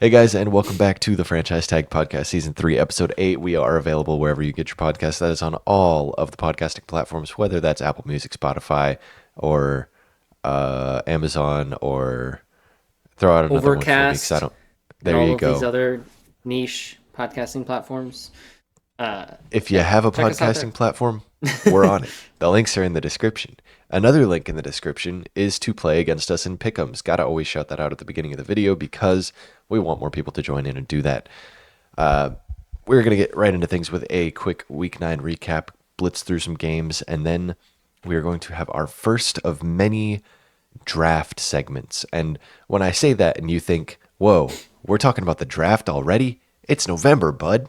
Hey guys, and welcome back to the Franchise Tag Podcast, Season 3, Episode 8. We are available wherever you get your podcasts. That is on all of the podcasting platforms, whether that's Apple Music, Spotify, or Amazon, or throw out another one for me because I Overcast, don't. and There all you of these go. other niche podcasting platforms. If you Yeah, have a check us out there. podcasting platform, we're on it. The links are in the description. Another link in the description is to play against us in Pick'ems. Gotta always shout that out at the beginning of the video because we want more people to join in and do that. We're going to get right into things with a quick Week 9 recap, blitz through some games, and then we are going to have our first of many draft segments. And when I say that and you think, whoa, we're talking about the draft already? It's November, bud.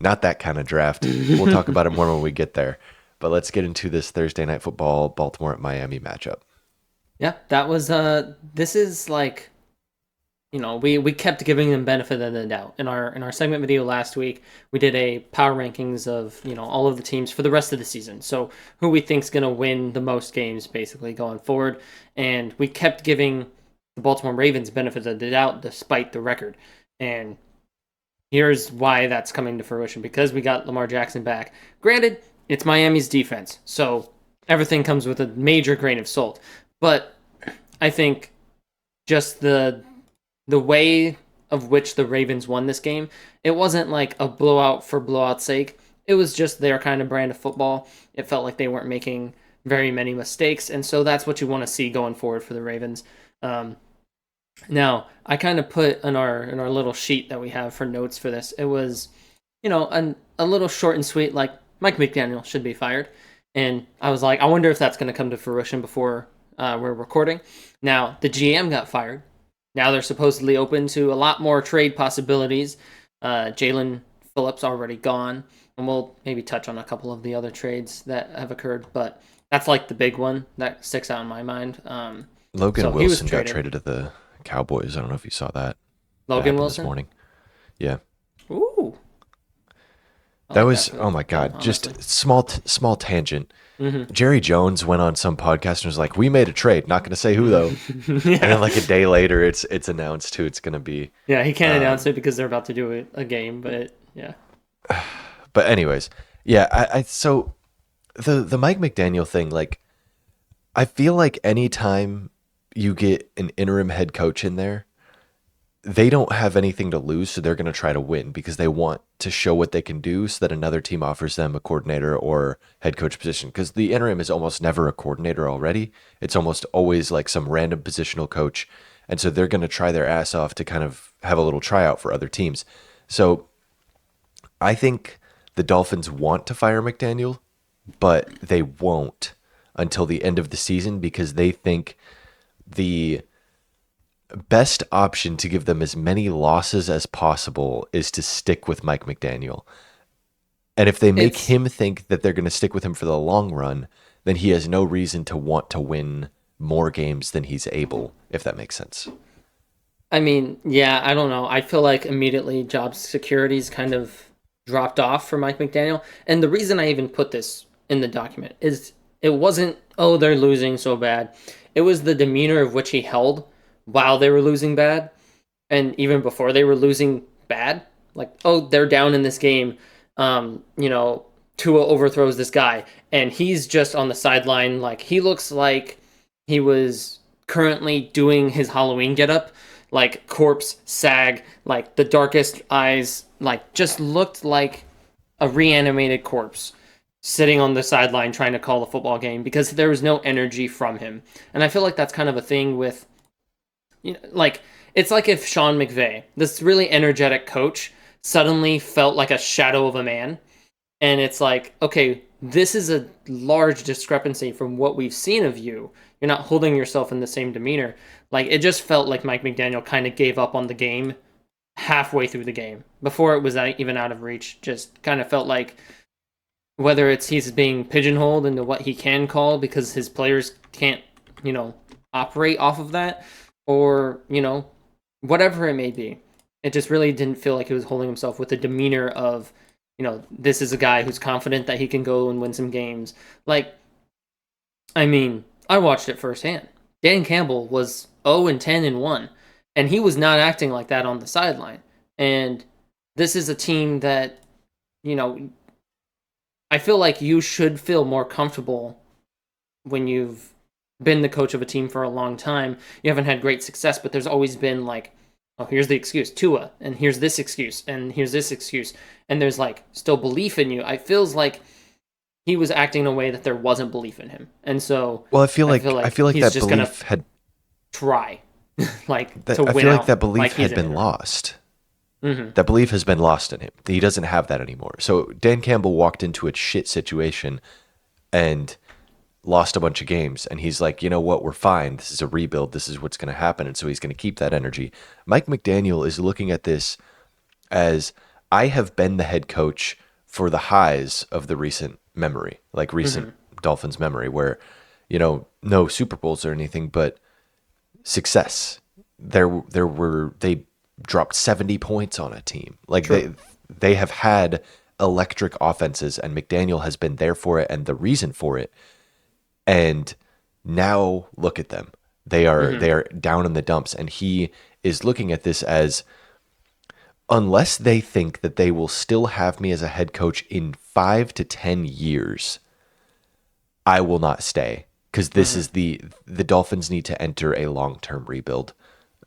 Not that kind of draft. We'll talk about it more when we get there. But let's get into this Thursday night football Baltimore at Miami matchup. Yeah, that was this is like, we kept giving them benefit of the doubt. In our segment video last week, we did a power rankings of, all of the teams for the rest of the season. So who we think's going to win the most games basically going forward, and we kept giving the Baltimore Ravens benefit of the doubt despite the record. And here's why that's coming to fruition, because we got Lamar Jackson back. Granted, it's Miami's defense, so everything comes with a major grain of salt. But I think just the way of which the Ravens won this game, it wasn't like a blowout for blowout's sake. It was just their kind of brand of football. It felt like they weren't making very many mistakes, and so that's what you want to see going forward for the Ravens. Um, Now, I kind of put in our little sheet that we have for notes for this. It was, a little short and sweet, like Mike McDaniel should be fired, and I was like, I wonder if that's going to come to fruition before we're recording. Now, the GM got fired. Now they're supposedly open to a lot more trade possibilities. Jalen Phillips already gone, and we'll maybe touch on a couple of the other trades that have occurred, but that's like the big one that sticks out in my mind. Logan So he was Wilson got traded. traded to the Cowboys. I don't know if you saw that. That Logan happened this Wilson. morning. Yeah. Ooh, I That like that was, for oh my him, God, honestly. just small tangent. Hmm. Jerry Jones went on some podcast and was like, "We made a trade. Not going to say who though." And then Yeah, like a day later, it's announced who it's going to be. yeah. He can't announce Um, it because they're about to do a game, but yeah, but anyways, yeah. I so the Mike McDaniel thing, like, I feel like anytime you get an interim head coach in there, they don't have anything to lose, so they're going to try to win because they want to show what they can do so that another team offers them a coordinator or head coach position. Because the interim is almost never a coordinator already, it's almost always like some random positional coach. And so they're going to try their ass off to kind of have a little tryout for other teams. So I think the Dolphins want to fire McDaniel, but they won't until the end of the season because they think the best option to give them as many losses as possible is to stick with Mike McDaniel. And if they make it's. him think that they're going to stick with him for the long run, then he has no reason to want to win more games than he's able, if that makes sense. I mean, yeah. I don't know. I feel like immediately job security's kind of dropped off for Mike McDaniel, and the reason I even put this in the document is it wasn't, oh, they're losing so bad. It was the demeanor of which he held while they were losing bad, and even before they were losing bad. Like, oh, they're down in this game. Tua overthrows this guy, and he's just on the sideline. Like, he looks like he was currently doing his Halloween getup, like corpse, sag, like the darkest eyes, like just looked like a reanimated corpse sitting on the sideline trying to call the football game because there was no energy from him. And I feel like that's kind of a thing with, like, it's like if Sean McVay, this really energetic coach, suddenly felt like a shadow of a man. And it's like, okay, this is a large discrepancy from what we've seen of you. You're not holding yourself in the same demeanor. Like, it just felt like Mike McDaniel kind of gave up on the game halfway through the game before it was even out of reach. Just kind of felt like whether it's he's being pigeonholed into what he can call because his players can't, you know, operate off of that, or, whatever it may be. It just really didn't feel like he was holding himself with the demeanor of, this is a guy who's confident that he can go and win some games. Like, I mean, I watched it firsthand. Dan Campbell was 0 and 10 and 1. And he was not acting like that on the sideline. And this is a team that, you know, I feel like you should feel more comfortable when you've been the coach of a team for a long time. You haven't had great success, but there's always been like, oh, here's the excuse, Tua, and here's this excuse, and here's this excuse, and there's like still belief in you. I feels like he was acting in a way that there wasn't belief in him, and so Well, I I feel like feel like he's that just gonna belief had try, like that to I win feel like out, that belief like he's had an been interim. lost. Mm-hmm. That belief has been lost in him. He doesn't have that anymore. So Dan Campbell walked into a shit situation and lost a bunch of games, and he's like, you know what, we're fine. This is a rebuild. This is what's going to happen, and so he's going to keep that energy. Mike McDaniel is looking at this as, I have been the head coach for the highs of the recent memory, like recent Mm-hmm. Dolphins memory, where, no Super Bowls or anything, but success. They dropped 70 points on a team. Like True. they have had electric offenses, and McDaniel has been there for it and the reason for it. And now look at them. Mm-hmm. They are down in the dumps, and he is looking at this as, unless they think that they will still have me as a head coach in 5 to 10 years, I will not stay, because this Mm-hmm. is the Dolphins need to enter a long-term rebuild,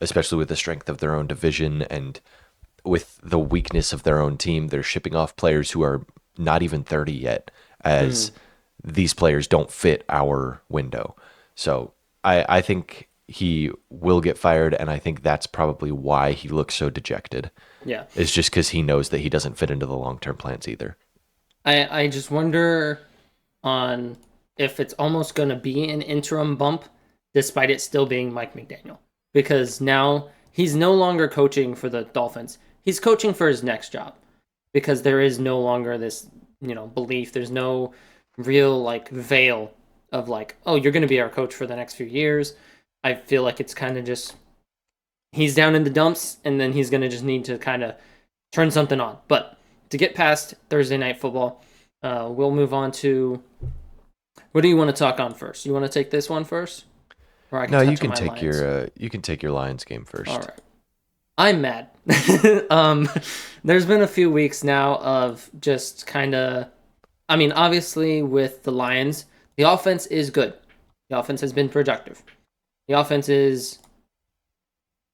especially with the strength of their own division and with the weakness of their own team. They're shipping off players who are not even 30 yet, as Mm-hmm. these players don't fit our window. So I think he will get fired, and I think that's probably why he looks so dejected. Yeah. Is just because he knows that he doesn't fit into the long-term plans either. I just wonder on if it's almost going to be an interim bump, despite it still being Mike McDaniel, because now he's no longer coaching for the Dolphins. He's coaching for his next job, because there is no longer this, belief. There's no real like veil of like, oh, you're going to be our coach for the next few years. I feel like it's kind of just he's down in the dumps, and then he's going to just need to kind of turn something on. But to get past Thursday night football, we'll move on to, what do you want to talk on first? You want to take this one first, or I can No, touch on my Lions? you can take your Lions game All first. right. I'm mad. um, there's been a few weeks now of just kind of, I mean, obviously with the Lions, the offense is good. The offense has been productive. The offense is,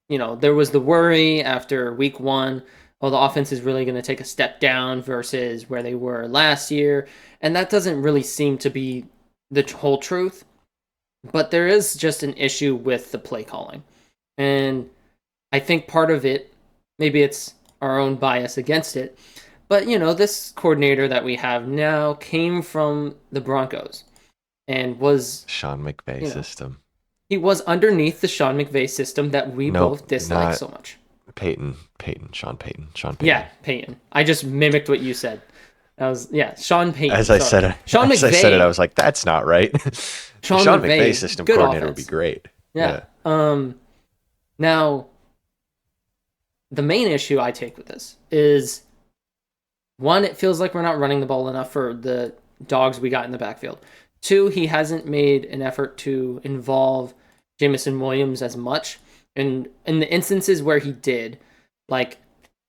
there was the worry after week one, oh, the offense is really going to take a step down versus where they were last year. And that doesn't really seem to be the whole truth. But there is just an issue with the play calling. And I think part of it, maybe it's our own bias against it, but this coordinator that we have now came from the Broncos and was, Sean McVay you know, system. he was underneath the Sean McVay system that we Nope, both dislike not so much. Sean Yeah, Payton. Peyton. I just mimicked what you said. That was, yeah, Sean Payton. As I Sorry, said it, Sean as I said it, I McVay. was like, that's not right. Sean Sean McVay McVay, system good coordinator would be offense. great. Yeah. Yeah. Now the main issue I take with this is, one, it feels like we're not running the ball enough for the dogs we got in the backfield. Two, he hasn't made an effort to involve Jamison Williams as much. And in the instances where he did, like,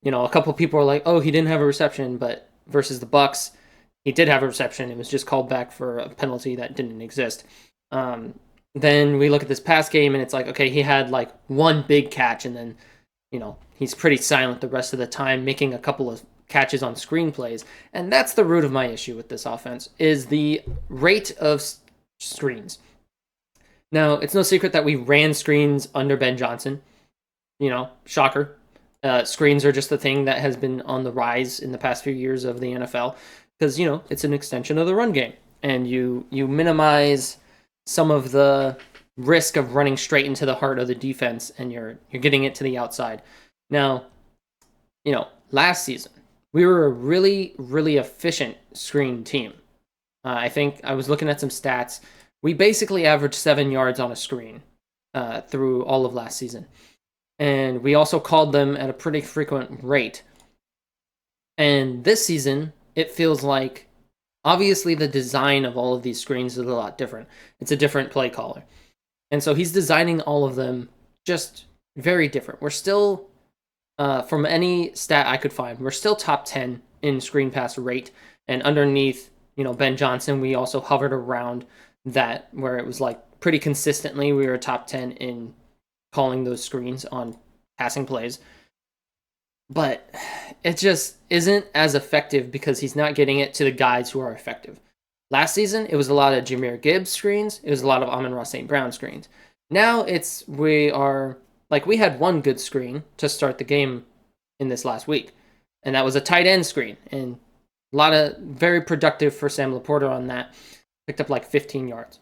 a couple people are like, oh, he didn't have a reception, but versus the Bucks, he did have a reception. It was just called back for a penalty that didn't exist. Then we look at this past game, and it's like, okay, he had like one big catch, and then he's pretty silent the rest of the time, making a couple of catches on screenplays. And that's the root of my issue with this offense, is the rate of screens. Now, it's no secret that we ran screens under Ben Johnson. Shocker. Screens are just the thing that has been on the rise in the past few years of the NFL, because, it's an extension of the run game. And you minimize some of the risk of running straight into the heart of the defense, and you're getting it to the outside. Now, last season we were a really, really efficient screen team. I think I was looking at some stats. We basically averaged 7 yards on a screen through all of last season, and we also called them at a pretty frequent rate. And this season, it feels like, obviously the design of all of these screens is a lot different. It's a different play caller. And so he's designing all of them just very different. We're still, from any stat I could find, we're still top 10 in screen pass rate. And underneath, Ben Johnson, we also hovered around that where it was like pretty consistently we were top 10 in calling those screens on passing plays. But it just isn't as effective because he's not getting it to the guys who are effective. Last season, it was a lot of Jameer Gibbs screens. It was a lot of Amon-Ra St. Brown screens. Now we are like we had one good screen to start the game in this last week, and that was a tight end screen, and a lot of very productive for Sam Laporta on that. Picked up like 15 yards.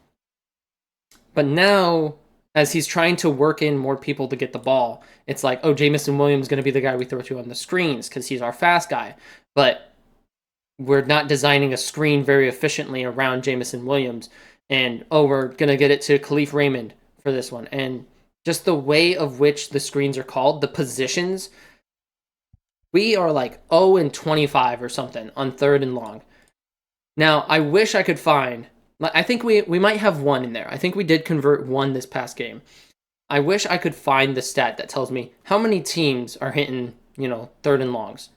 But now, as he's trying to work in more people to get the ball, it's like, oh, Jamison Williams is going to be the guy we throw to on the screens because he's our fast guy. But we're not designing a screen very efficiently around Jamison Williams. And, oh, we're going to get it to Khalif Raymond for this one. And just the way of which the screens are called, the positions, we are like 0 and 25 or something on third and long. Now, I wish I could find, I think we might have one in there. I think we did convert one this past game. I wish I could find the stat that tells me how many teams are hitting, third and longs.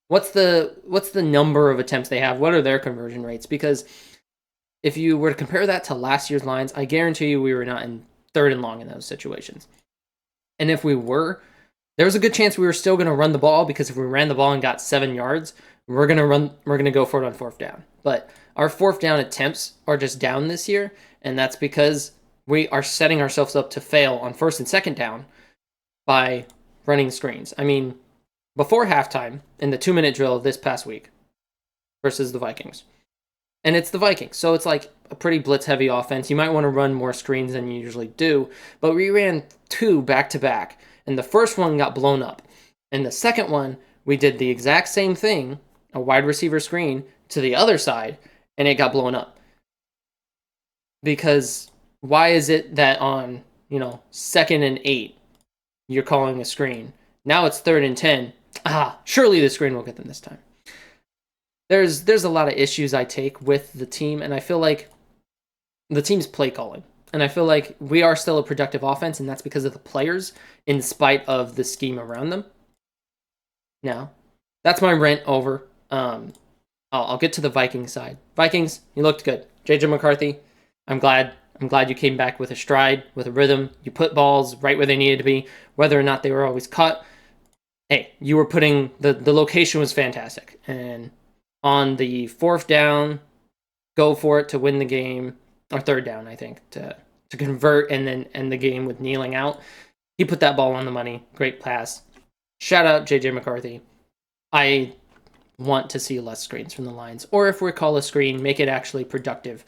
What's the number of attempts they have? What are their conversion rates? Because if you were to compare that to last year's lines, I guarantee you we were not in third and long in those situations. And if we were, there was a good chance we were still going to run the ball because if we ran the ball and got 7 yards, we're going to go for it on fourth down. But our fourth down attempts are just down this year, and that's because we are setting ourselves up to fail on first and second down by running screens. I mean, before halftime in the 2-minute drill this past week versus the Vikings. And it's the Vikings, so it's like a pretty blitz-heavy offense. You might want to run more screens than you usually do, but we ran 2 back-to-back, and the first one got blown up. And the second one, we did the exact same thing, a wide receiver screen, to the other side, and it got blown up. Because why is it that on, 2nd and 8, you're calling a screen? Now it's 3rd and 10. Surely the screen will get them this time. There's a lot of issues I take with the team, and I feel like the team's play calling. And I feel like we are still a productive offense, and that's because of the players, in spite of the scheme around them. Now, that's my rant over. I'll get to the Vikings side. Vikings, you looked good. JJ McCarthy, I'm glad you came back with a stride, with a rhythm. You put balls right where they needed to be, whether or not they were always cut. Hey, you were putting the location was fantastic, and on the fourth down, go for it to win the game, or third down, I think, to convert and then end the game with kneeling out. He put that ball on the money. Great pass. Shout out JJ McCarthy. I want to see less screens from the lines, or if we call a screen, make it actually productive,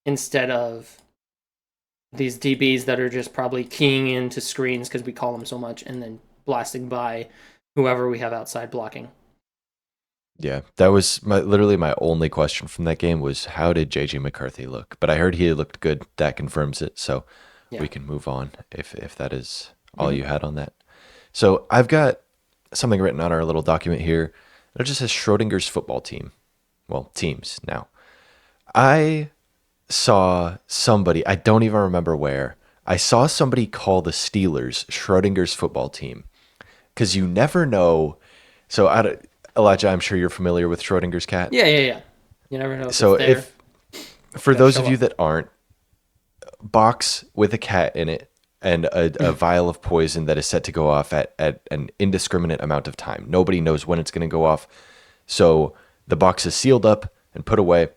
instead of these DBs that are just probably keying into screens because we call them so much and then blasting by whoever we have outside blocking. Yeah, that was literally my only question from that game was how did JJ McCarthy look? But I heard he looked good. That confirms it. So we can move on if that is all you had on that. So I've got something written on our little document here. It just says Schrodinger's football team. Well, teams now. I saw somebody, I don't even remember where, I saw somebody call the Steelers Schrodinger's football team. Because you never know. So Elijah, I'm sure you're familiar with Schrodinger's cat. Yeah. You never know. So for those of you that aren't, box with a cat in it and a vial of poison that is set to go off at an indiscriminate amount of time. Nobody knows when it's going to go off. So the box is sealed up and put away,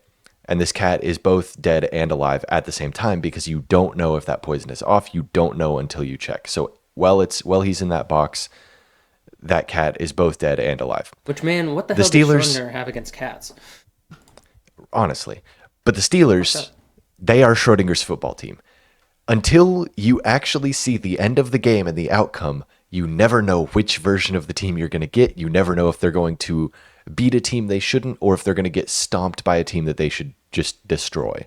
and this cat is both dead and alive at the same time because you don't know if that poison is off. You don't know until you check. So while he's in that box, that cat is both dead and alive. Which, man, what the hell does Schrodinger have against cats? Honestly. But the Steelers, they are Schrodinger's football team. Until you actually see the end of the game and the outcome, you never know which version of the team you're going to get. You never know if they're going to beat a team they shouldn't or if they're going to get stomped by a team that they should just destroy.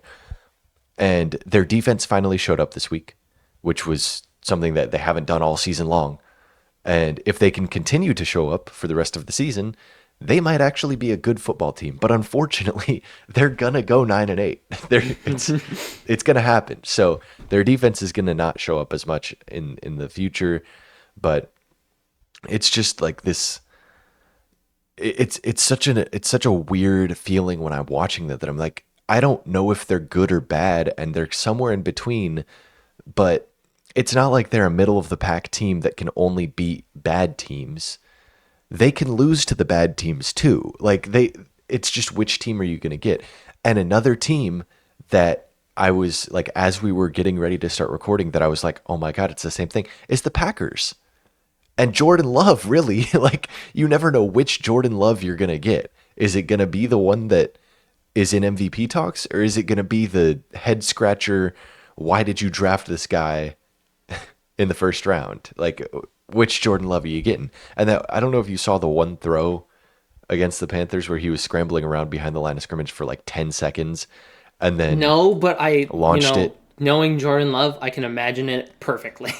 And their defense finally showed up this week, which was something that they haven't done all season long. And if they can continue to show up for the rest of the season, they might actually be a good football team. But unfortunately, they're gonna go 9-8. It's gonna happen. So their defense is gonna not show up as much in the future. But it's just like this. It's such a weird feeling when I'm watching that I'm like, I don't know if they're good or bad, and they're somewhere in between. But it's not like they're a middle of the pack team that can only beat bad teams. They can lose to the bad teams too. It's just which team are you going to get? And another team that I was like, as we were getting ready to start recording, that I was like, oh my God, it's the same thing, is the Packers. And Jordan Love, really, like, you never know which Jordan Love you're going to get. Is it going to be the one that is in MVP talks, or is it going to be the head scratcher? Why did you draft this guy in the first round? Like, which Jordan Love are you getting? And that, I don't know if you saw the one throw against the Panthers where he was scrambling around behind the line of scrimmage for like 10 seconds and then No, but launched it. knowing Jordan Love, I can imagine it perfectly.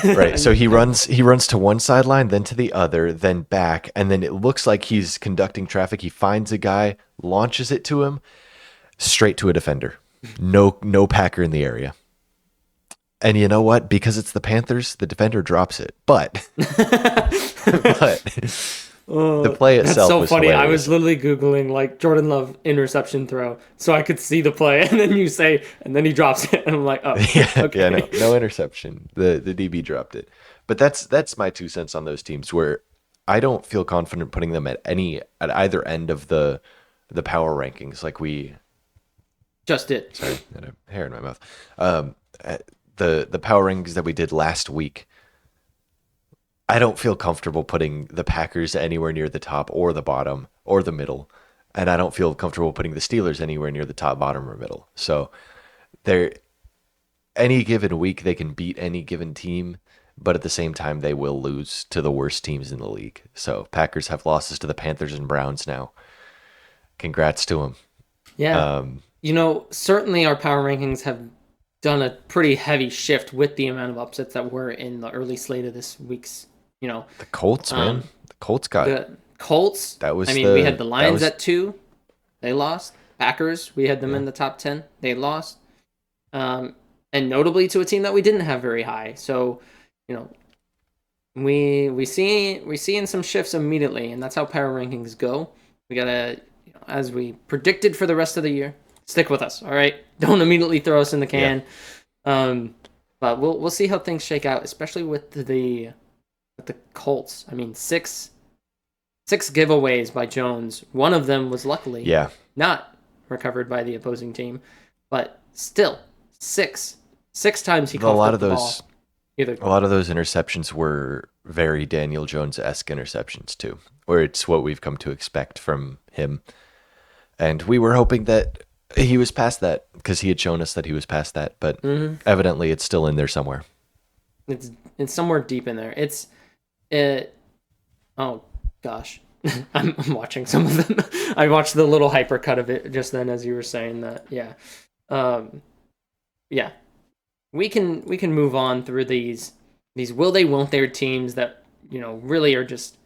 Right. So he runs to one sideline, then to the other, then back, and then it looks like he's conducting traffic. He finds a guy, launches it to him, straight to a defender. No Packer in the area. And you know what? Because it's the Panthers, the defender drops it. But the play That's itself so was funny. I hilarious. was literally Googling like Jordan Love interception throw so I could see the play. And then you say, and then he drops it. And I'm like, oh, Yeah, okay. yeah, no interception. The DB dropped it. But that's my 2 cents on those teams, where I don't feel confident putting them at either end of the power rankings. Like we Just did. sorry, I had a hair in my mouth. The power rankings that we did last week, I don't feel comfortable putting the Packers anywhere near the top or the bottom or the middle. And I don't feel comfortable putting the Steelers anywhere near the top, bottom, or middle. So they're any given week they can beat any given team, but at the same time they will lose to the worst teams in the league. So Packers have losses to the Panthers and Browns now. Congrats to them. Yeah. Certainly our power rankings have done a pretty heavy shift with the amount of upsets that were in the early slate of this week's, The Colts, man. The Colts got the Colts. that was we had the that Lions was at 2. They lost. Packers, we had them in the top 10. They lost. And notably to a team that we didn't have very high. So, we seeing some shifts immediately, and that's how power rankings go. We gotta, as we predicted for the rest of the year, stick with us. All right, don't immediately throw us in the can. But we'll see how things shake out, especially with the Colts. I mean, six giveaways by Jones. One of them was luckily not recovered by the opposing team, but still six times he coughed up the ball. A lot of those interceptions were very Daniel Jones-esque interceptions too, where it's what we've come to expect from him. And we were hoping that he was past that because he had shown us that he was past that, but evidently it's still in there somewhere. It's somewhere deep in there. Oh gosh, I'm watching some of them. I watched the little hyper cut of it just then as you were saying that. Yeah, yeah. We can move on through these will they won't they teams that really are just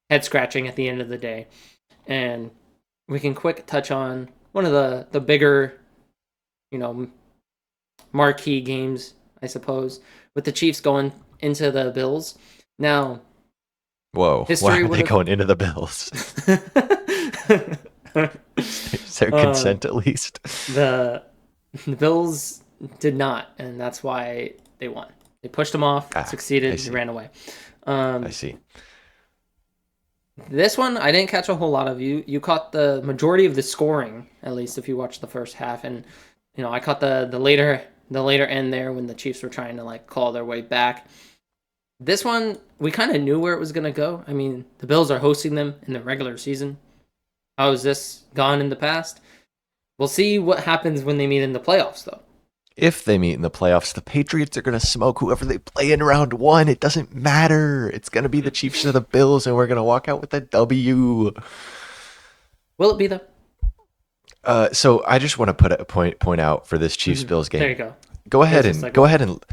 head scratching at the end of the day, and we can quick touch on one of the bigger marquee games, I suppose, with the Chiefs going into the Bills. Now, whoa, why are they going into the Bills? Is there consent at least? The Bills did not, and that's why they won. They pushed them off, succeeded, and ran away. I see. This one, I didn't catch a whole lot of. You caught the majority of the scoring, at least if you watched the first half, and I caught the later end there when the Chiefs were trying to call their way back. This one, we kind of knew where it was going to go. I mean, the Bills are hosting them in the regular season. How has this gone in the past? We'll see what happens when they meet in the playoffs, though. If they meet in the playoffs, the Patriots are going to smoke whoever they play in round 1. It doesn't matter. It's going to be the Chiefs or the Bills, and we're going to walk out with a W. Will it be though? So I just want to put a point out for this Chiefs Bills game. There you go. Go ahead and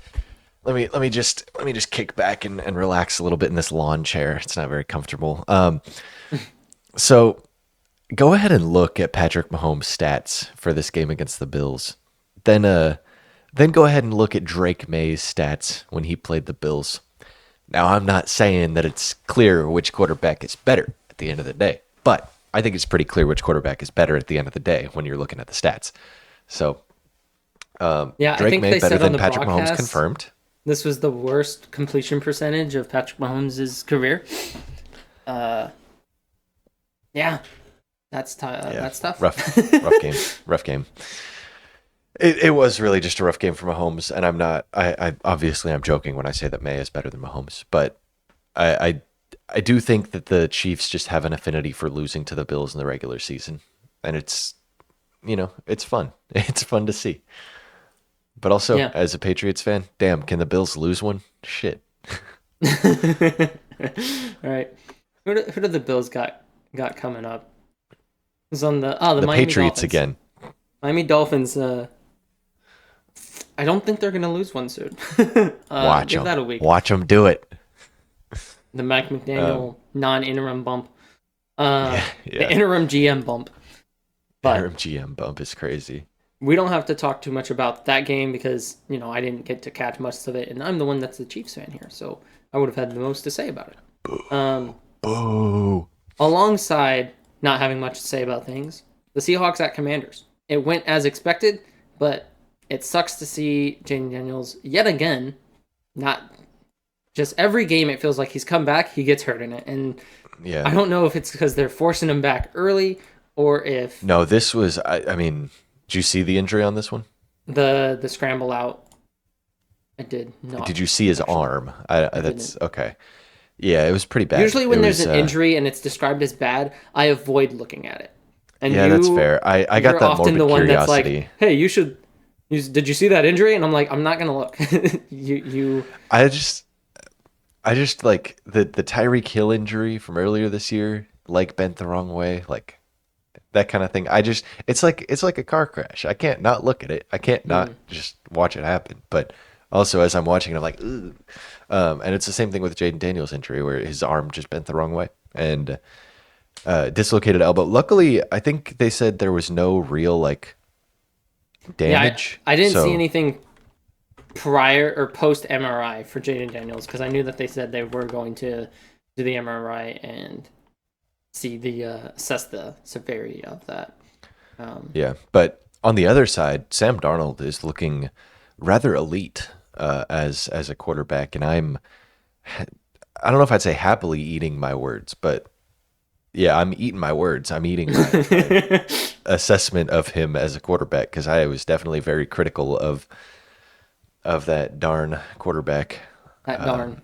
let me just kick back and relax a little bit in this lawn chair. It's not very comfortable. So go ahead and look at Patrick Mahomes' stats for this game against the Bills. Then go ahead and look at Drake May's stats when he played the Bills. Now, I'm not saying that it's clear which quarterback is better at the end of the day, but I think it's pretty clear which quarterback is better at the end of the day when you're looking at the stats. So, Yeah, I Drake think May they better said on than the Patrick Mahomes broadcast confirmed. this was the worst completion percentage of Patrick Mahomes' career. Uh, yeah, Yeah, that's tough. rough game, rough game. It was really just a rough game for Mahomes, and I'm not. I obviously I'm joking when I say that May is better than Mahomes, but I, I I do think that the Chiefs just have an affinity for losing to the Bills in the regular season, and it's fun. It's fun to see. But also, Yeah. as a Patriots fan, damn, can the Bills lose one? Shit. All right. Who do the Bills got coming up? It was on the The Miami Patriots Dolphins. again. Miami Dolphins. I don't think they're gonna lose one soon. Watch Give them. that a week. Watch them do it. The Mike Um, McDaniel non-interim bump. yeah, The yeah. interim GM bump. But Interim GM bump is crazy. we don't have to talk too much about that game because I didn't get to catch much of it, and I'm the one that's the Chiefs fan here, so I would have had the most to say about it. Um, Boo. Alongside not having much to say about things, the Seahawks at Commanders. It went as expected, but it sucks to see Jaden Daniels yet again not just every game. It feels like he's come back, he gets hurt in it, and Yeah. I don't know if it's because they're forcing him back early or if No, this was. I mean, did you see the injury on this one? the scramble out. I did not Did you see his actually. arm? I That's didn't. okay. Yeah, it was pretty bad. Usually, It when there's was. an injury and it's described as bad, I avoid looking at it. And Yeah, that's fair. I got you're that often the morbid one that's like, curiosity. "Hey, you should. Did you see that injury?" And I'm like, "I'm not gonna look." You. I just I just like the Tyreek Hill injury from earlier this year, leg bent the wrong way, like that kind of thing. It's like a car crash. I can't not look at it. I can't not Mm. just watch it happen. But also as I'm watching it, I'm like, ugh. And it's the same thing with Jaden Daniels' injury where his arm just bent the wrong way and dislocated elbow. Luckily, I think they said there was no real like Yeah, damage. I didn't see So anything prior or post MRI for Jaden Daniels because I knew that they said they were going to do the MRI and see the assess the severity of that. Um, yeah, but on the other side, Sam Darnold is looking rather elite as a quarterback, and I don't know if I'd say happily eating my words, but yeah, I'm eating my words. I'm eating my assessment of him as a quarterback because I was definitely very critical of that darn quarterback, that darn.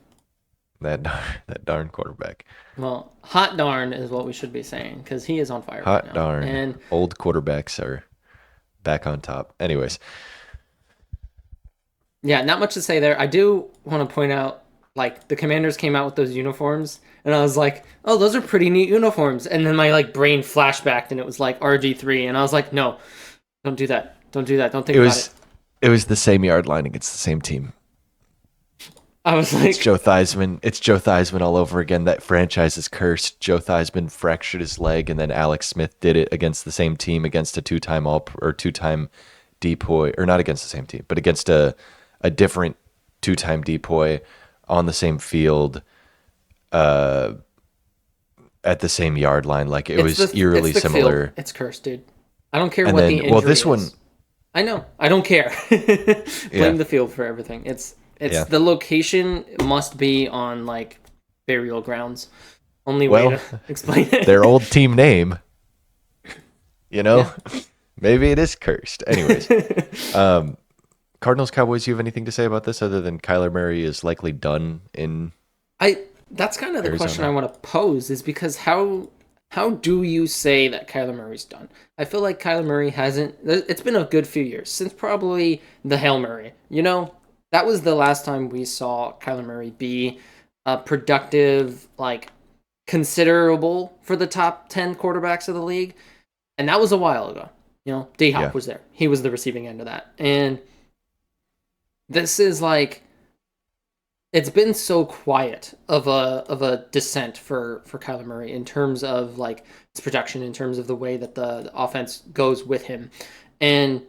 that darn quarterback, Well, hot darn is what we should be saying because he is on fire right hot now. darn And old quarterbacks are back on top. Anyways, yeah, not much to say there. I do want to point out, like, the Commanders came out with those uniforms, and I was like, "Oh, those are pretty neat uniforms." And then my brain flashbacked, and it was like RG3, and I was like, "No, don't do that. Don't do that. Don't think it about it." was it was the same yard line against the same team. I was It's like, Joe Theismann. It's Joe Theismann all over again. That franchise is cursed. Joe Theismann fractured his leg, and then Alex Smith did it against the same team, against a two-time depoy, or not against the same team, but against a different two-time depoy on the same field, uh, at the same yard line. Like it "It's was it's eerily the field. similar. It's cursed, dude. I don't care And what the then, well, injury this one, is. I know. I don't care. yeah, Blame the field for everything. It's yeah. the location must be on burial grounds. Only way Well, to explain their it. old team name, Yeah. maybe it is cursed. Anyways, Cardinals Cowboys. You have anything to say about this other than Kyler Murray is likely done in I That's kind of the question I Arizona? want to pose is because how do you say that Kyler Murray's done? I feel like Kyler Murray hasn't. It's been a good few years since probably the Hail Murray. That was the last time we saw Kyler Murray be a productive, considerable for the top 10 quarterbacks of the league, and that was a while ago. D Hop Yeah, was there. He was the receiving end of that, and this is like it's been so quiet of a descent for Kyler Murray in terms of like his production, in terms of the way that the offense goes with him, and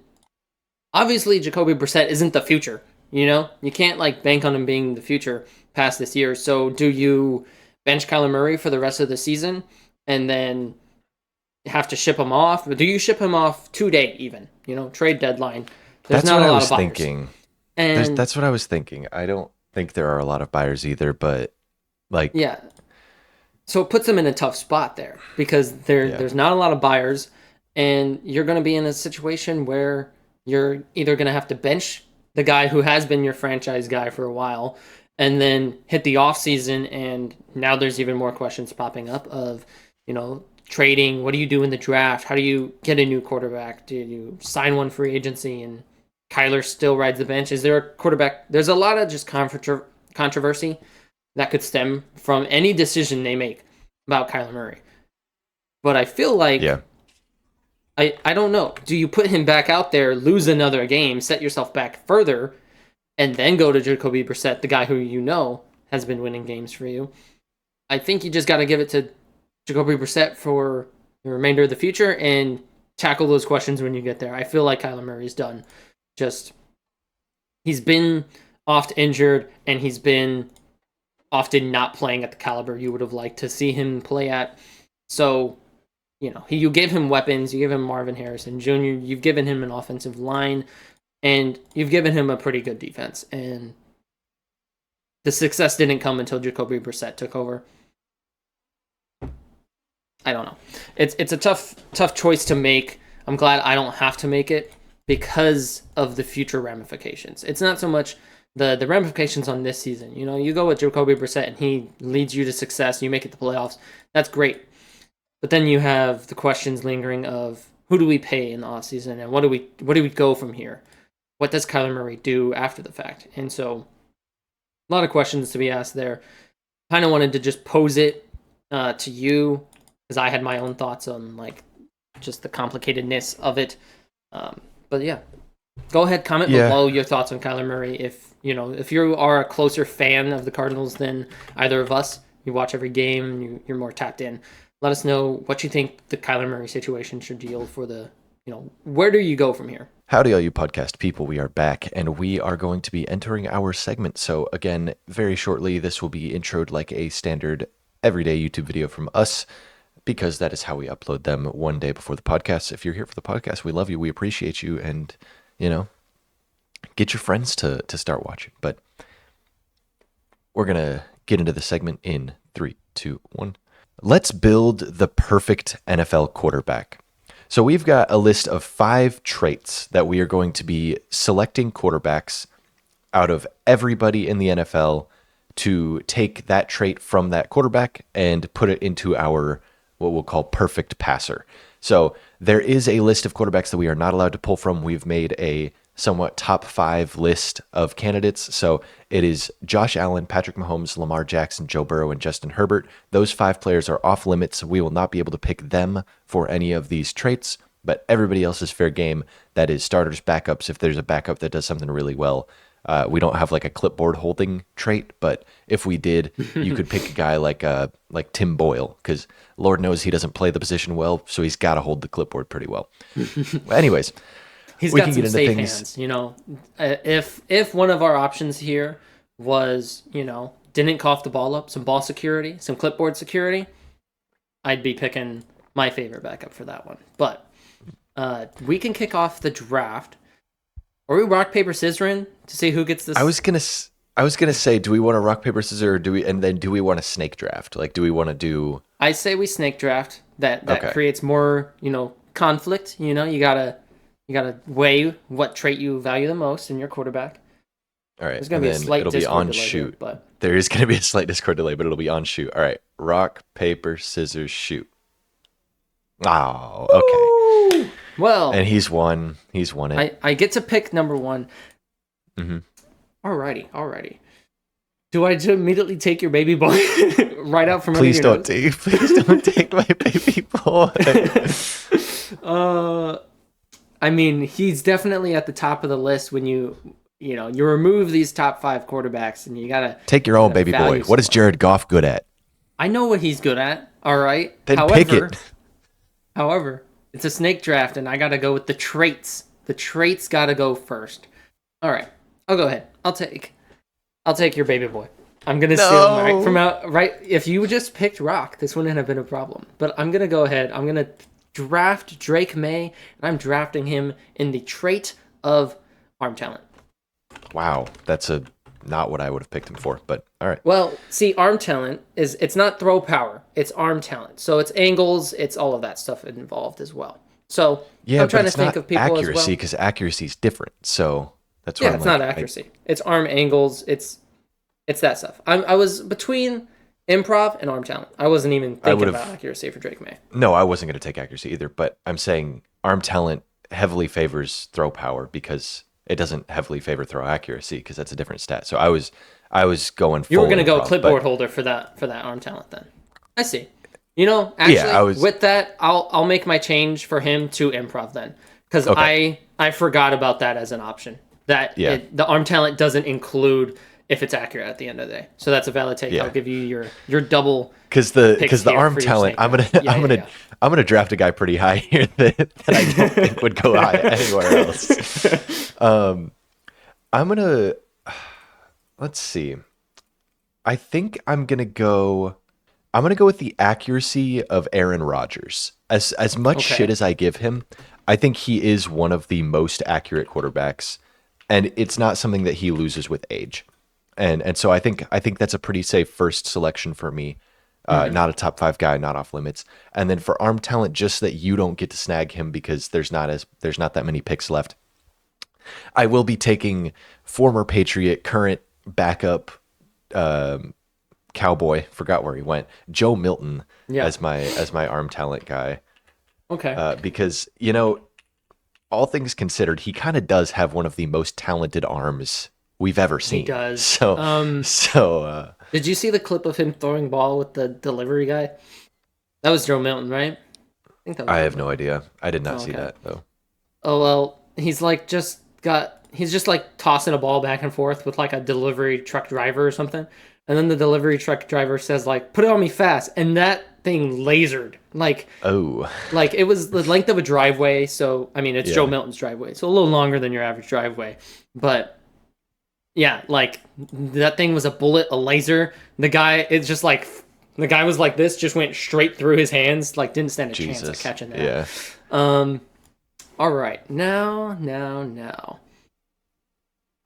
obviously Jacoby Brissett isn't the future. You know, you can't like bank on him being the future past this year. So do you bench Kyler Murray for the rest of the season and then have to ship him off? Or do you ship him off today even? You know, trade deadline. There's That's not what a I lot of was buyers. thinking. And That's what I was thinking. I don't think there are a lot of buyers either, but like, yeah, so it puts them in a tough spot there because yeah, there's not a lot of buyers, and you're going to be in a situation where you're either going to have to bench the guy who has been your franchise guy for a while, and then hit the off season, and now there's even more questions popping up of, you know, trading. What do you do in the draft? How do you get a new quarterback? Do you sign one free agency and Kyler still rides the bench? Is there a quarterback? There's a lot of just controversy that could stem from any decision they make about Kyler Murray. But I feel like yeah. I don't know. Do you put him back out there, lose another game, set yourself back further, and then go to Jacoby Brissett, the guy who you know has been winning games for you? I think you just got to give it to Jacoby Brissett for the remainder of the future and tackle those questions when you get there. I feel like Kyler Murray's done. Just he's been oft injured and he's been often not playing at the caliber you would have liked to see him play at. So, you know, you gave him weapons, you give him Marvin Harrison Jr., you've given him an offensive line, and you've given him a pretty good defense. And the success didn't come until Jacoby Brissett took over. I don't know. It's a tough choice to make. I'm glad I don't have to make it because of the future ramifications. It's not so much the ramifications on this season. You know, you go with Jacoby Brissett and he leads you to success, you make it to the playoffs. That's great. But then you have the questions lingering of who do we pay in the offseason and what do we go from here? What does Kyler Murray do after the fact? And so a lot of questions to be asked there. Kind of wanted to just pose it to you because I had my own thoughts on like just the complicatedness of it. But yeah, go ahead, comment Yeah. below your thoughts on Kyler Murray. If you know, if you are a closer fan of the Cardinals than either of us, you watch every game, you're more tapped in. Let us know what you think the Kyler Murray situation should yield for the, you know, where do you go from here? Howdy, all you podcast people. We are back and we are going to be entering our segment. So, again, very shortly, this will be introed like a standard everyday YouTube video from us because that is how we upload them one day before the podcast. If you're here for the podcast, we love you. We appreciate you. And, you know, get your friends to start watching. But we're going to get into the segment in 3, 2, 1. Let's build the perfect NFL quarterback. So we've got a list of 5 traits that we are going to be selecting quarterbacks out of everybody in the NFL to take that trait from that quarterback and put it into our what we'll call perfect passer. So there is a list of quarterbacks that we are not allowed to pull from. We've made a somewhat top 5 list of candidates. So it is Josh Allen, Patrick Mahomes, Lamar Jackson, Joe Burrow, and Justin Herbert. Those 5 players are off limits. We will not be able to pick them for any of these traits, but everybody else is fair game. That is starters, backups. If there's a backup that does something really well, we don't have like a clipboard holding trait, but if we did, you could pick a guy like Tim Boyle, because Lord knows he doesn't play the position well, so he's got to hold the clipboard pretty well. Anyways, He's we got can some get into safe things. hands, you know. If one of our options here was, you know, didn't cough the ball up, some ball security, some clipboard security, I'd be picking my favorite backup for that one. But we can kick off the draft. Are we rock paper scissoring to see who gets this? I was gonna say, do we want to rock paper scissors, or do we want a snake draft? Like, do we want to do? I say we snake draft. That Okay, creates more, you know, conflict. You know, you gotta weigh what trait you value the most in your quarterback. all right, There's gonna and be a then slight it'll be Discord on delay here, shoot. but There is gonna be a slight Discord delay, but it'll be on shoot. All right, rock paper scissors shoot. Oh, okay. Woo! Well, And he's won. He's won it. I get to pick number one. Mm-hmm. Alrighty. Do I just immediately take your baby boy right out from Please under don't your take. Please don't take my baby boy. nose? I mean, he's definitely at the top of the list when you you remove these top five quarterbacks, and Take your you own gotta baby boy. value What is someone. Jared Goff good at? I know what he's good at. All right. Then pick it. However, it's a snake draft, and I gotta go with the traits. The traits gotta go first. All right, I'll go ahead. I'll take your baby boy. I'm gonna steal him right from No. out right. If you just picked Rock, this wouldn't have been a problem. But I'm gonna go ahead. I'm gonna draft Drake May, and I'm drafting him in the trait of arm talent. Wow, that's a not what I would have picked him for, but all right. Well, see, arm talent it's not throw power, it's arm talent. So it's angles, it's all of that stuff involved as well. So Yeah, I'm but trying to it's think not of people as accuracy well. because accuracy is different. So that's why Yeah, I'm it's not like, accuracy. It's arm angles. It's that stuff. I was between improv and arm talent. I wasn't even I thinking would about have. accuracy for Drake May. No, I wasn't going to take accuracy either, but I'm saying arm talent heavily favors throw power because it doesn't heavily favor throw accuracy because that's a different stat. So I was going You were full gonna go improv, clipboard but holder for that arm talent then. I see. yeah, I Actually, was with that, I'll make my change for him to improv then, because okay. I forgot about that as an option. That Yeah, the arm talent doesn't include if it's accurate at the end of the day. So that's a valid take. I'll yeah. give you your double Because the picks because the here arm for your talent, snake draft. Yeah, yeah, yeah. I'm gonna draft a guy pretty high here that I don't think would go high anywhere else. I'm gonna let's see. I think I'm gonna go with the accuracy of Aaron Rodgers. As much shit Okay. as I give him, I think he is one of the most accurate quarterbacks, and it's not something that he loses with age. And so I think that's a pretty safe first selection for me. Not a top five guy, not off limits. And then for arm talent, just that you don't get to snag him because there's not that many picks left. I will be taking former Patriot, current backup Cowboy, forgot where he went, Joe Milton Yeah. as my arm talent guy, Okay. because all things considered, he kind of does have one of the most talented arms we've ever He seen. does. So Did you see the clip of him throwing ball with the delivery guy? That was Joe Milton, right? I think that was I Joe have no Milton. idea. I did not Oh, see okay. that though. Oh well, he's just like tossing a ball back and forth with like a delivery truck driver or something. And then the delivery truck driver says like, "Put it on me fast." And that thing lasered. Oh, Like it was the length of a driveway, so I mean, it's Joe yeah, Milton's driveway. So a little longer than your average driveway. But yeah, like that thing was a bullet, a laser. It's just like the guy was like this, just went straight through his hands, like didn't stand a chance of Jesus, catching that. yeah. Um, all right, now,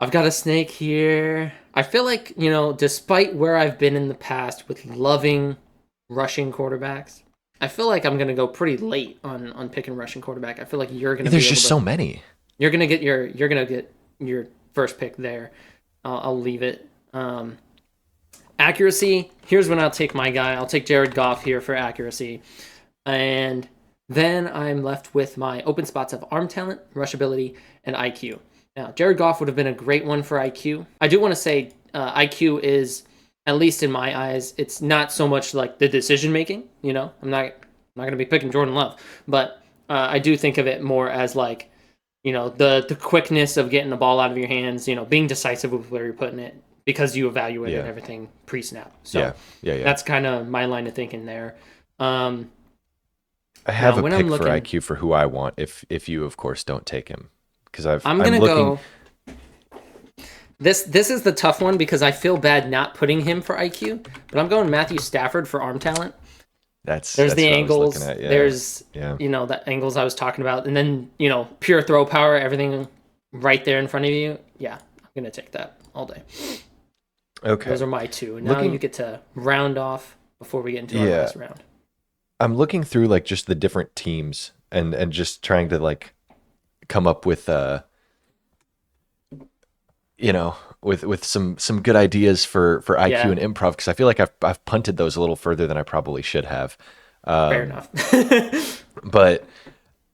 I've got a snake here. I feel like despite where I've been in the past with loving rushing quarterbacks, I feel like I'm gonna go pretty late on picking rushing quarterback. I feel like you're gonna be There's able just to so many. you're gonna get your first pick there. I'll leave it. Accuracy. Here's when I'll take my guy. I'll take Jared Goff here for accuracy, and then I'm left with my open spots of arm talent, rush ability, and IQ. Now, Jared Goff would have been a great one for IQ. I do want to say IQ is, at least in my eyes, it's not so much like the decision making. I'm not going to be picking Jordan Love, but I do think of it more as like the quickness of getting the ball out of your hands, being decisive with where you're putting it because you evaluated Yeah, everything pre-snap. yeah, So yeah. that's kind of my line of thinking there. Um, I have Now a when I'm pick for looking, IQ for who I want if you of course don't take him because I'm I'm gonna looking. go. This is the tough one because I feel bad not putting him for IQ, but I'm going Matthew Stafford for arm talent. There's That's the what I was looking angles. at. Yeah, There's yeah. the angles I was talking about, and then pure throw power, everything right there in front of you. Yeah, I'm gonna take that all day. Okay. Those are my two. And now you Looking, get to round off before we get into our yeah, last round. I'm looking through like just the different teams and just trying to like come up with with some good ideas for IQ Yeah, and improv because I feel like I've punted those a little further than I probably should have. fair Um, enough. but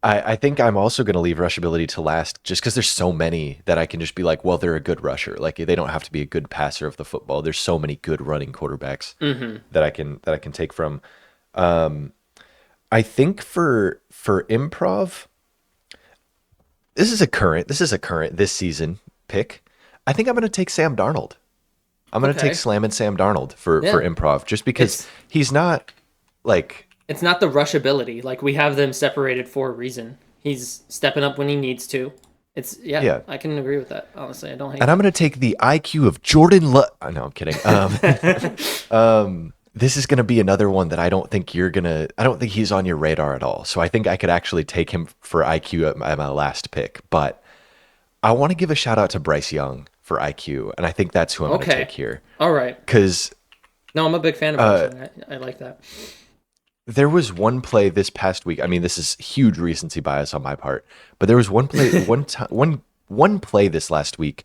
I think I'm also going to leave rush ability to last just because there's so many that I can just be like, well, they're a good rusher. Like they don't have to be a good passer of the football. There's so many good running quarterbacks hmm that I can take from. Um, I think for improv, this is a current this season pick. I think I'm going to take Sam Darnold. I'm going to take Okay. Slam and Sam Darnold for Yeah. improv, just because It's he's not like, it's not the rush ability. Like we have them separated for a reason. He's stepping up when he needs to. It's yeah, yeah. I can agree with that. Honestly, I don't hate And I'm going to take the IQ of Jordan. No, I'm kidding. This is going to be another one that I don't think he's on your radar at all. So I think I could actually take him for IQ at my last pick. But I want to give a shout out to Bryce Young for IQ. And I think that's who I'm going to Okay. take here. All right. Because No, I'm a big fan of Bryce Young. I like that. there was one play this past week. I mean, this is huge recency bias on my part, but there was one play, one play this last week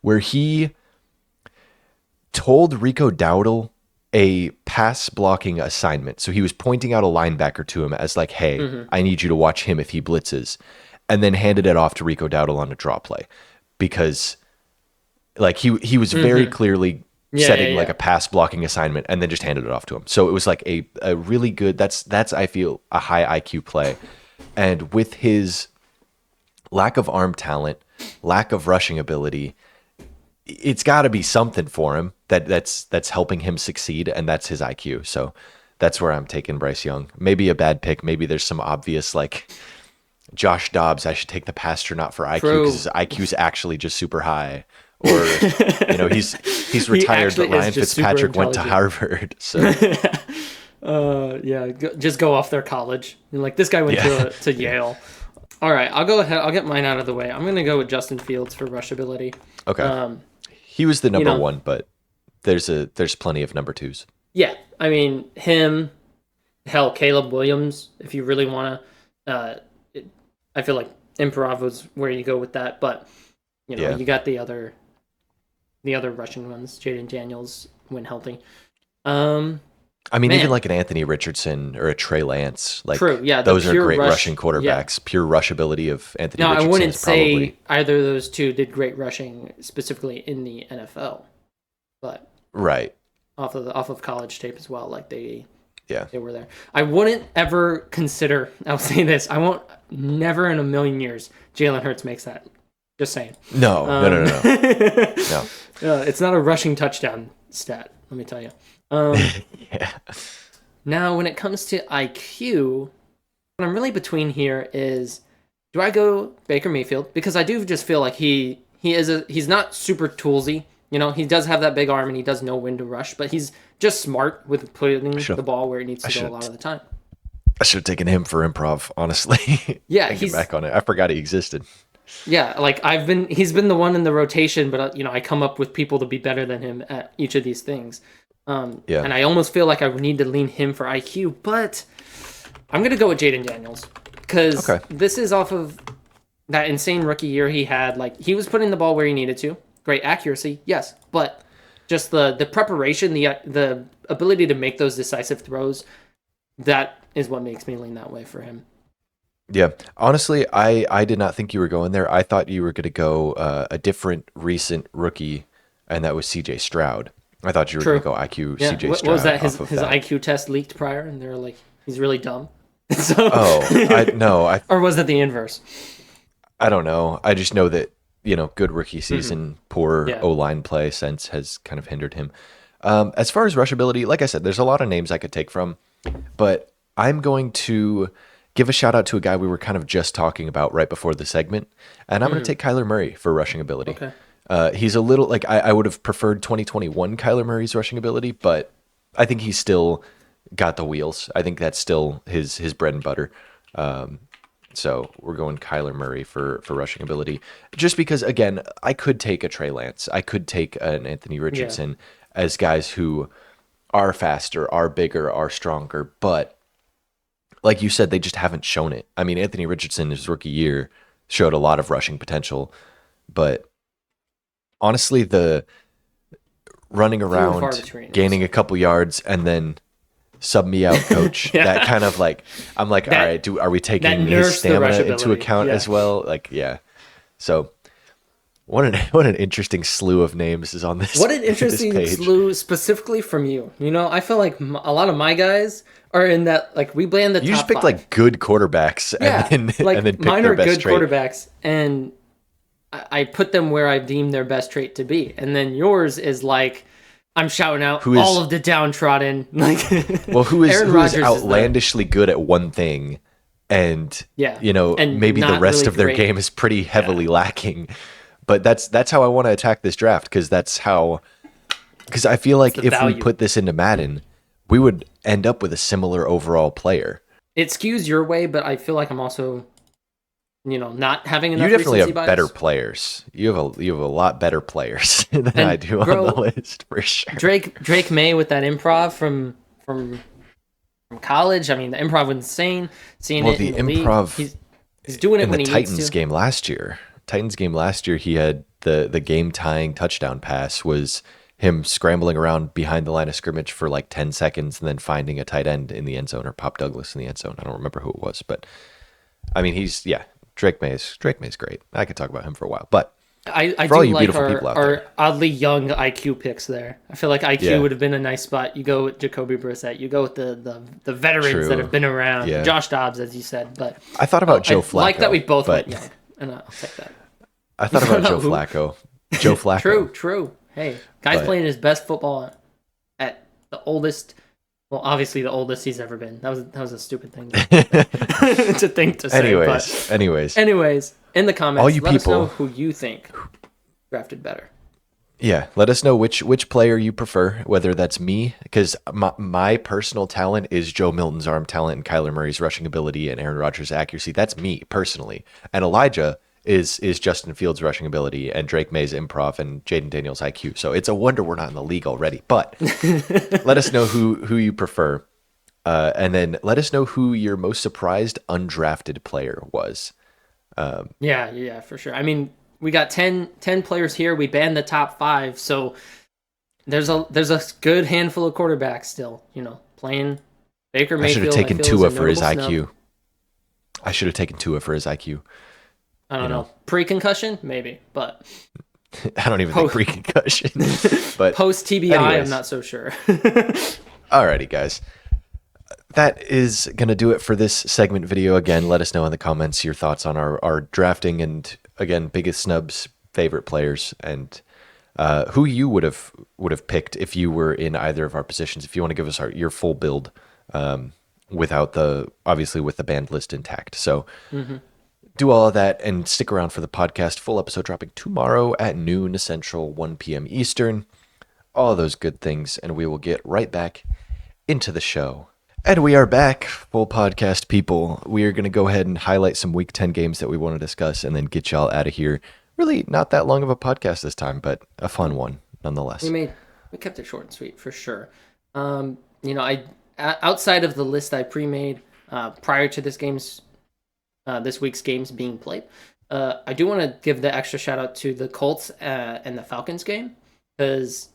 where he told Rico Dowdle a pass blocking assignment. So he was pointing out a linebacker to him as like, "Hey, I need you to watch him if he blitzes," and then handed it off to Rico Dowdle on a draw play because, like, he was very clearly setting like a pass blocking assignment and then just handed it off to him. So it was like a really good, that's I feel a high IQ play. And with his lack of arm talent, lack of rushing ability, it's got to be something for him that's helping him succeed, and that's his IQ. So that's where I'm taking Bryce Young. Maybe a bad pick. Maybe there's some obvious like Josh Dobbs. I should take the pastronaut for IQ because his IQ is actually just super high. Or he's retired, but Ryan Fitzpatrick went to Harvard. So Yeah, just go off their college. And like this guy went to Yale. All right, I'll go ahead. I'll get mine out of the way. I'm gonna go with Justin Fields for rush ability. okay, he was the number one, but there's plenty of number twos. Yeah, I mean him. Hell, Caleb Williams. If you really want to, I feel like improv was where you go with that. But you got the other Russian ones, Jaden Daniels when healthy. I mean, even like an Anthony Richardson or a Trey Lance, like true, yeah, those are great rushing quarterbacks. Yeah. Pure rush ability of Anthony Richardson. I wouldn't probably... say either of those two did great rushing specifically in the NFL, but right off of college tape as well, like they were there. I wouldn't ever consider. I'll say this: I won't never in a million years Jalen Hurts makes that. Just saying. No. No. It's not a rushing touchdown stat. Let me tell you. Yeah. Now, when it comes to IQ, what I'm really between here is, do I go Baker Mayfield? Because I do just feel like he's not super toolsy. He does have that big arm and he does know when to rush, but he's just smart with putting the ball where it needs to go a lot of the time. I should have taken him for improv, honestly. Yeah, he's back on it. I forgot he existed. Yeah, like he's been the one in the rotation, but I come up with people to be better than him at each of these things. And I almost feel like I would need to lean him for IQ, but I'm gonna go with Jaden Daniels because this is off of that insane rookie year he had. Like he was putting the ball where he needed to, great accuracy, yes, but just the preparation, the ability to make those decisive throws, that is what makes me lean that way for him. Yeah, honestly, I did not think you were going there. I thought you were going to go a different recent rookie, and that was C.J. Stroud. I thought you were going to go IQ C.J. Stroud. What was that? His IQ test leaked prior, and they were like, he's really dumb. So, or was it the inverse? I don't know. I just know that good rookie season, poor O-line play since has kind of hindered him. As far as rushability, like I said, there's a lot of names I could take from, but I'm going to give a shout out to a guy we were kind of just talking about right before the segment, and I'm going to take Kyler Murray for rushing ability. Okay. He's a little like I would have preferred 2021 Kyler Murray's rushing ability, but I think he's still got the wheels. I think that's still his bread and butter. So we're going Kyler Murray for rushing ability, just because again I could take a Trey Lance, I could take an Anthony Richardson as guys who are faster, are bigger, are stronger, but like you said, they just haven't shown it. I mean, Anthony Richardson, his rookie year, showed a lot of rushing potential, but honestly, the running around, gaining a couple yards, and then sub me out, coach. That kind of like, I'm like, all right, are we taking his stamina into account as well? Like, yeah. So what an interesting slew of names is on this. What an interesting slew specifically from you. I feel like a lot of my guys are in that, like, we play in the top 5. You just picked like good quarterbacks and then picked mine their are best good trait. quarterbacks, and I put them where I deem their best trait to be, and then yours is like I'm shouting out Who all is of the downtrodden. Like well, Aaron who is Rodgers is the outlandishly good at one thing, and yeah, and maybe the not rest really of their great. game is pretty Yeah, heavily lacking. But that's how I want to attack this draft, because I feel it's like the if we value. put this into Madden, we would end up with a similar overall player. It skews your way, but I feel like I'm also not having You enough definitely recency have better bias. players. You have a lot better players than I And do on the bro, list for sure. Drake May with that improv from college. I mean, the improv was insane. Seeing Well, it in the the league, improv he's doing it in the when he needs Titans to. game last year. Titans game last year, he had the game tying touchdown pass was him scrambling around behind the line of scrimmage for like 10 seconds and then finding a tight end in the end zone or Pop Douglas in the end zone. I don't remember who it was, but I mean, Drake May's great. I could talk about him for a while, but I for all do you like beautiful people out our there, oddly young IQ picks there. I feel like IQ yeah, would have been a nice spot. You go with Jacoby Brissett. You go with the veterans that true, have been around. yeah. Josh Dobbs, as you said. But I thought about Joe I like that we Flacco, both went but young, and I'll take that. I You thought thought about Joe about who? Flacco, Joe Flacco, True. Hey, guy's but playing his best football at the oldest. Well, obviously the oldest he's ever been. That was a stupid thing to think to say. But anyways, in the all comments, you let us know people, who you think drafted better. yeah, let us know which player you prefer, whether that's me, because my personal talent is Joe Milton's arm talent and Kyler Murray's rushing ability and Aaron Rodgers' accuracy. That's me personally, and Elijah is Justin Fields' rushing ability and Drake May's improv and Jaden Daniels' IQ. So it's a wonder we're not in the league already. But let us know who you prefer, and then let us know who your most surprised undrafted player was. Yeah, for sure. I mean, we got 10 players here. We banned the top 5, so there's a good handful of quarterbacks still. Playing Baker I should have Mayfield. I taken feel is a Tua for his notable snub. IQ. I should have taken Tua for his IQ. I You don't know, know, pre-concussion maybe, but I don't even think pre-concussion. But post TBI, I'm anyways, not so sure. alrighty, guys. That is going to do it for this segment video. Again, let us know in the comments your thoughts on our drafting and, again, biggest snubs, favorite players, and who you would have picked if you were in either of our positions. If you want to give us your full build obviously with the band list intact. So do all of that and stick around for the podcast. Full episode dropping tomorrow at noon Central, 1 p.m. Eastern. All of those good things, and we will get right back into the show. And we are back, full podcast people. We are going to go ahead and highlight some Week 10 games that we want to discuss and then get y'all out of here. Really not that long of a podcast this time, but a fun one nonetheless. We kept it short and sweet for sure. I outside of the list I pre-made prior to this week's games being played, I do want to give the extra shout out to the Colts and the Falcons game because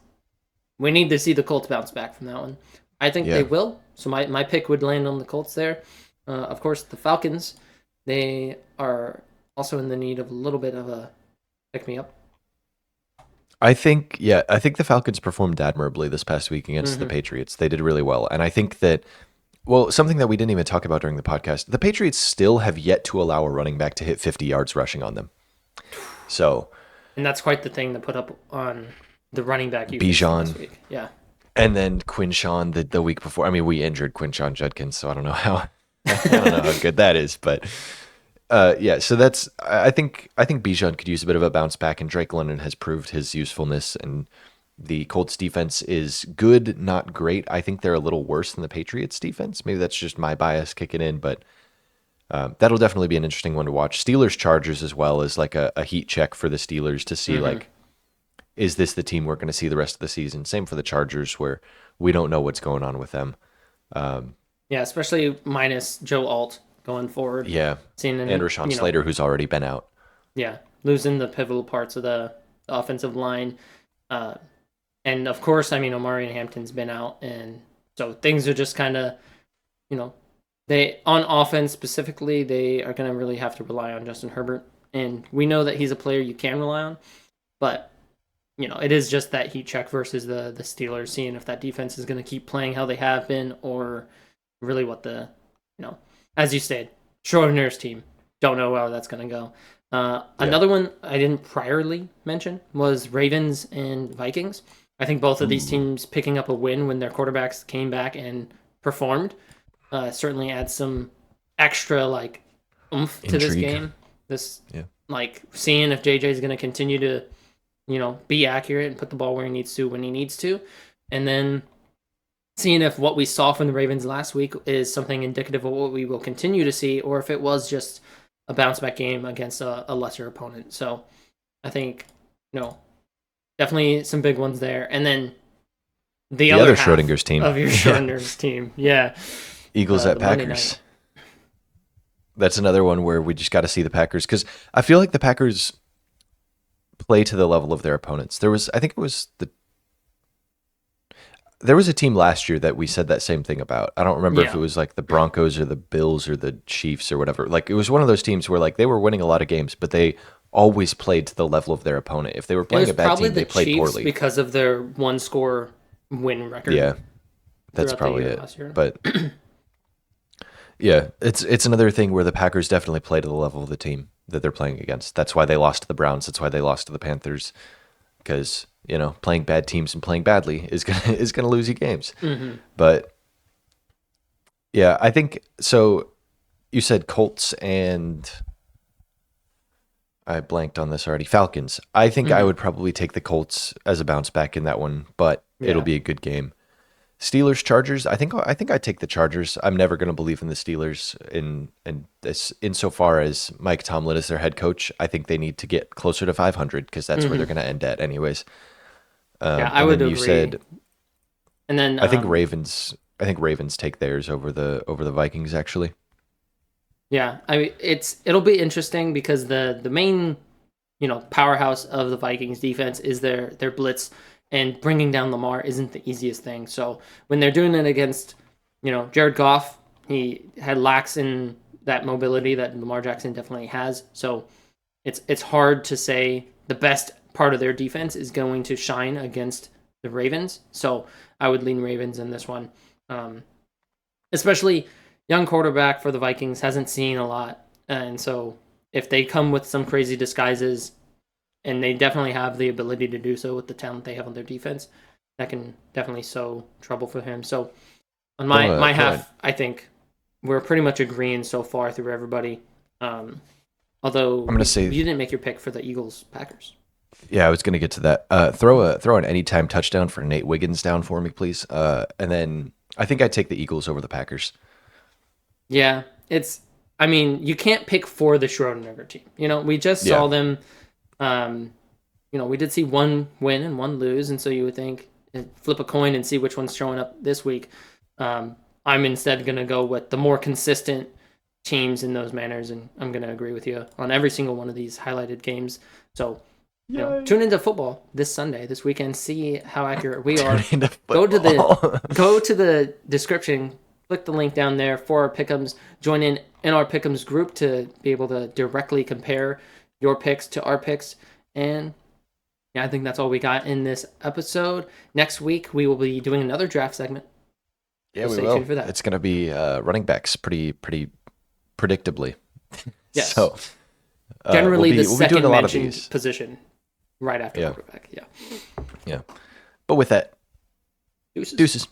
we need to see the Colts bounce back from that one. I think they will. So my pick would land on the Colts there. Of course, the Falcons, they are also in the need of a little bit of a pick-me-up. I think the Falcons performed admirably this past week against the Patriots. They did really well. And I think that, well, something that we didn't even talk about during the podcast, the Patriots still have yet to allow a running back to hit 50 yards rushing on them. So, and that's quite the thing to put up on the running back you Bijan this week. Yeah. And then Quinshawn the week before. I mean, we injured Quinshawn Judkins, so I don't know how good that is, but so that's I think Bijan could use a bit of a bounce back, and Drake London has proved his usefulness, and the Colts defense is good, not great. I think they're a little worse than the Patriots defense. Maybe that's just my bias kicking in, but that'll definitely be an interesting one to watch. Steelers Chargers as well is like a heat check for the Steelers to see like, is this the team we're going to see the rest of the season? Same for the Chargers, where we don't know what's going on with them. Yeah, especially minus Joe Alt going forward. Yeah, and Rashawn Slater, who's already been out. Yeah, losing the pivotal parts of the offensive line. And of course, I mean, Omari and Hampton's been out. And so things are just kind of, they on offense specifically, they are going to really have to rely on Justin Herbert. And we know that he's a player you can rely on. But it is just that heat check versus the Steelers, seeing if that defense is going to keep playing how they have been, or really what as you said, Schrodinger's team. Don't know how that's going to go. Yeah. Another one I didn't priorly mention was Ravens and Vikings. I think both of these Ooh, teams picking up a win when their quarterbacks came back and performed certainly adds some extra like oomph to this intrigue. game. This Yeah. like seeing if JJ is going to continue to be accurate and put the ball where he needs to when he needs to, and then seeing if what we saw from the Ravens last week is something indicative of what we will continue to see, or if it was just a bounce back game against a lesser opponent. So I think, definitely some big ones there. And then the The other other half Schrodinger's team. of your Yeah. Schrodinger's team, yeah, Eagles at the Monday night. Packers. That's another one where we just got to see the Packers because I feel like the Packers play to the level of their opponents. I think it was there was a team last year that we said that same thing about. I don't remember if it Yeah, was like the Broncos or the Bills or the Chiefs or whatever. Like it was one of those teams where like they were winning a lot of games, but they always played to the level of their opponent. If they were it playing was a bad probably team, the they played Chiefs poorly. because of their one score win record Yeah, that's throughout the probably year it. last year. But yeah, it's another thing where the Packers definitely play to the level of the team that they're playing against. That's why they lost to the Browns. That's why they lost to the Panthers. Because playing bad teams and playing badly is gonna is gonna lose you games. Hmm. But yeah, I think so. You said Colts and I blanked on this already. Falcons. I think I Hmm. would probably take the Colts as a bounce back in that one, but it'll Yeah. be a good game. Steelers Chargers. I think I take the Chargers. I'm never going to believe in the Steelers in this insofar as Mike Tomlin is their head coach. I think they need to get closer to 500 because that's where they're Hmm. going to end at anyways. Yeah, I And would then you agree. said And then I think Ravens. I think Ravens take theirs over the Vikings actually. yeah, I mean it'll be interesting because the main powerhouse of the Vikings defense is their blitz, and bringing down Lamar isn't the easiest thing. So when they're doing it against Jared Goff, he had lacks in that mobility that Lamar Jackson definitely has. So it's hard to say the best part of their defense is going to shine against the Ravens. So I would lean Ravens in this one. Um, Especially young quarterback for the Vikings hasn't seen a lot, and so if they come with some crazy disguises, and they definitely have the ability to do so with the talent they have on their defense, that can definitely sow trouble for him. So on my Throw a half, I think we're pretty much agreeing so far through everybody. Um, Although I'm gonna you say didn't make your pick for the Eagles Packers. yeah, I was gonna get to that. Throw an anytime touchdown for Nate Wiggins down for me, please. And then I think I'd take the Eagles over the Packers. Yeah, it's. I mean, you can't pick for the Schrodinger team. We just Yeah, saw them. Um, we did see one win and one lose, and so you would think flip a coin and see which one's showing up this week. I'm instead going to go with the more consistent teams in those manners, and I'm going to agree with you on every single one of these highlighted games. So, yay! tune into football this Sunday, this weekend, see how accurate we Turn are. into Go to the football. go to the description, click the link down there for our pick'ems. Join in our pick'ems group to be able to directly compare your picks to our picks. And yeah, I think that's all we got in this episode. Next week we will be doing another draft segment, Yeah, so we stay will. tuned for that. It's gonna be running backs pretty predictably. Yes, So we'll generally the be doing second a lot of mentioned these. position right after Yeah, quarterback. Yeah, yeah. But with that, deuces. deuces.